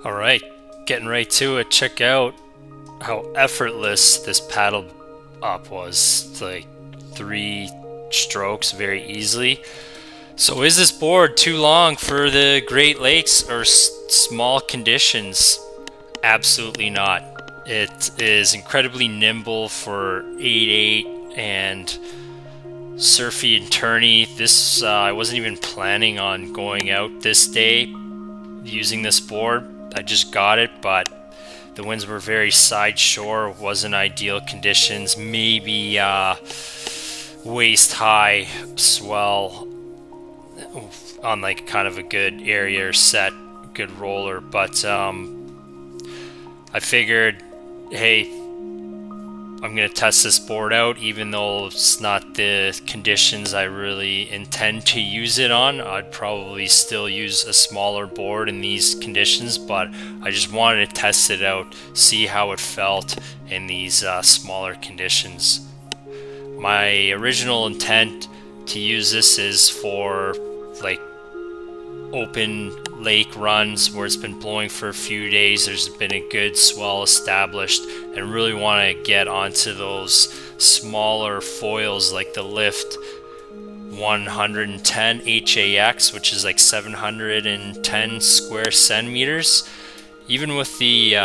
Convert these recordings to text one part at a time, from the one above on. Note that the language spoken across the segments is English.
Alright, getting right to it. Check out how effortless this paddle up was. It's like 3 strokes very easily. So is this board too long for the Great Lakes or small conditions? Absolutely not. It is incredibly nimble for 8/8 and surfy and turny. This I wasn't even planning on going out this day using this board. I just got it, but the winds were very side shore, wasn't ideal conditions. Maybe waist high swell on like kind of a good area or set, good roller. But I figured, hey, I'm gonna test this board out, even though it's not the conditions I really intend to use it on. I'd probably still use a smaller board in these conditions, but I just wanted to test it out, see how it felt in these smaller conditions. My original intent to use this is for like open lake runs where it's been blowing for a few days, there's been a good swell established, and really want to get onto those smaller foils like the Lift 110 HAX, which is like 710 square centimeters. Even with the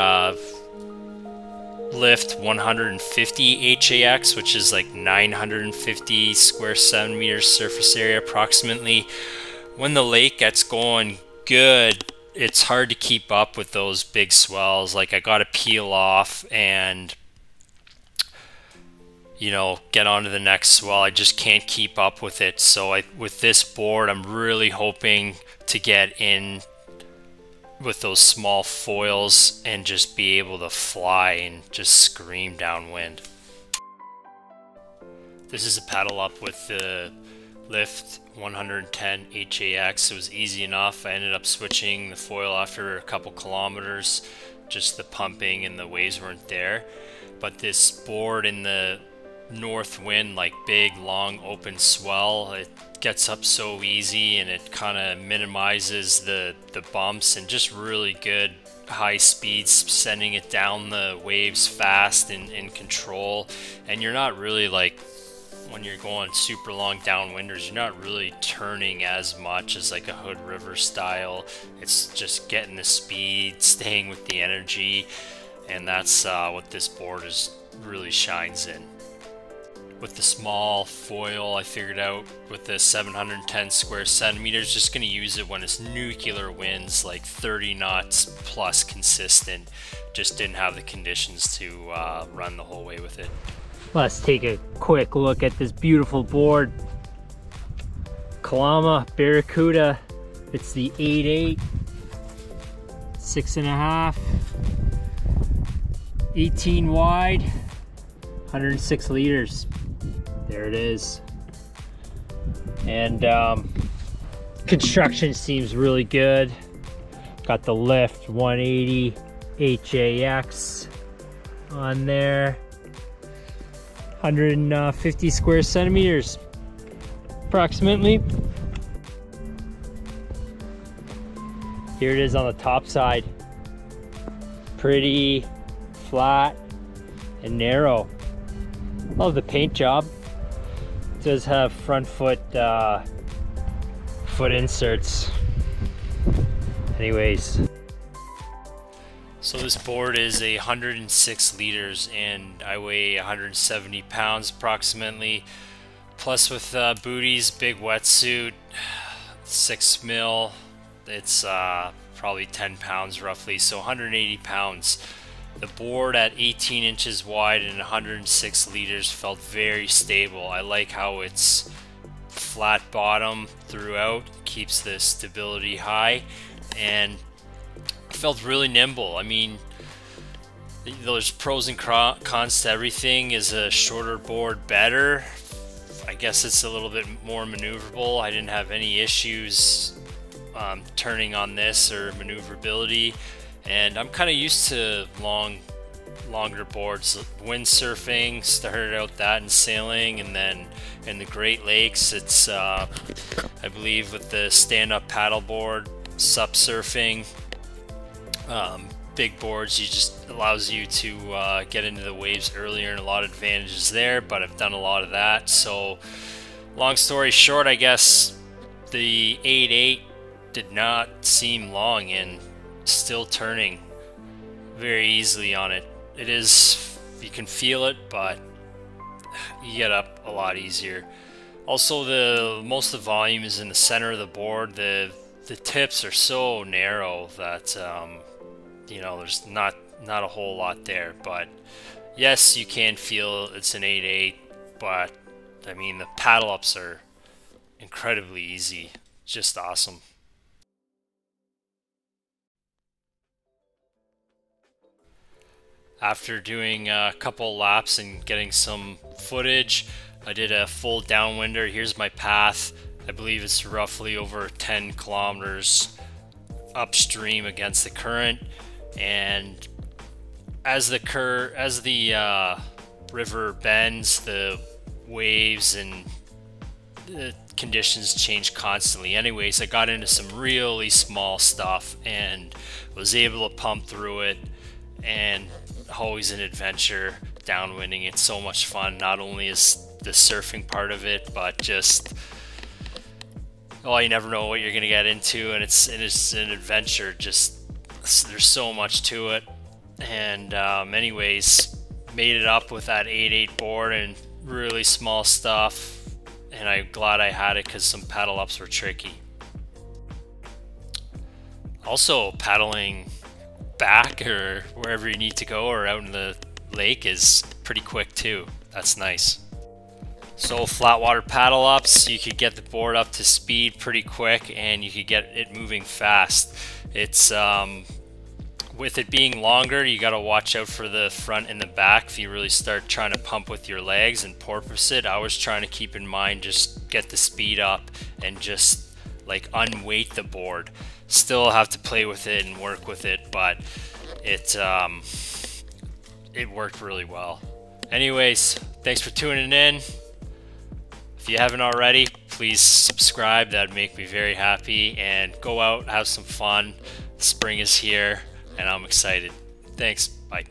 Lift 150 HAX, which is like 950 square centimeters surface area approximately, when the lake gets going good, it's hard to keep up with those big swells. Like, I gotta peel off and, you know, get on to the next swell. I just can't keep up with it. So with this board, I'm really hoping to get in with those small foils and just be able to fly and just scream downwind. This is a paddle up with the Lift 110 HAX. It was easy enough. I ended up switching the foil after a couple kilometers. Just the pumping and the waves weren't there. But this board in the north wind, like big, long, open swell, it gets up so easy, and it kind of minimizes the bumps, and just really good high speeds, sending it down the waves fast and in control. And you're not really, like, when you're going super long downwinders, you're not really turning as much as like a Hood River style. It's just getting the speed, staying with the energy, and that's what this board really shines in. With the small foil, I figured out with the 710 square centimeters, just going to use it when it's nuclear winds, like 30 knots plus consistent. Just didn't have the conditions to run the whole way with it. Let's take a quick look at this beautiful board. Kalama Barracuda. It's the 8/8, 6.5, 18 wide, 106 liters. There it is. And construction seems really good. Got the Lift 180 HAX on there. 150 square centimeters approximately. Here it is on the top side. Pretty flat and narrow. Love the paint job. It does have front foot inserts. Anyways. So this board is 106 liters, and I weigh 170 pounds approximately. Plus with booties, big wetsuit, 6 mil. It's probably 10 pounds roughly, so 180 pounds. The board at 18 inches wide and 106 liters felt very stable. I like how it's flat bottom throughout, keeps the stability high, and felt really nimble. I mean, there's pros and cons to everything. Is a shorter board better? I guess it's a little bit more maneuverable. I didn't have any issues turning on this or maneuverability, and I'm kind of used to longer boards. Windsurfing, started out that, and sailing, and then in the Great Lakes it's I believe with the stand-up paddleboard sup surfing, big boards, you just allows you to get into the waves earlier, and a lot of advantages there, but I've done a lot of that. So long story short, I guess the 8.8 did not seem long and still turning very easily on it. It is, you can feel it, but you get up a lot easier. Also, most of the volume is in the center of the board. The tips are so narrow that you know, there's not a whole lot there. But yes, you can feel it's an 8.8, but I mean, the paddle ups are incredibly easy. Just awesome. After doing a couple laps and getting some footage, I did a full downwinder. Here's my path. I believe it's roughly over 10 kilometers upstream against the current, and as the river bends, the waves and the conditions change constantly. Anyways, I got into some really small stuff and was able to pump through it, and always an adventure downwinding. It's so much fun. Not only is the surfing part of it, but just, oh, you never know what you're gonna get into, and it's an adventure. Just, there's so much to it. And anyways, made it up with that 8.8 board and really small stuff, and I'm glad I had it because some paddle ups were tricky. Also, paddling back or wherever you need to go or out in the lake is pretty quick too. That's nice. So flat water paddle ups, you could get the board up to speed pretty quick, and you could get it moving fast. It's with it being longer, you got to watch out for the front and the back. If you really start trying to pump with your legs and porpoise it, I was trying to keep in mind just get the speed up and just like unweight the board. Still have to play with it and work with it, but it worked really well. Anyways, thanks for tuning in. If you haven't already, please subscribe. That'd make me very happy. And go out, have some fun. Spring is here, and I'm excited. Thanks. Bye.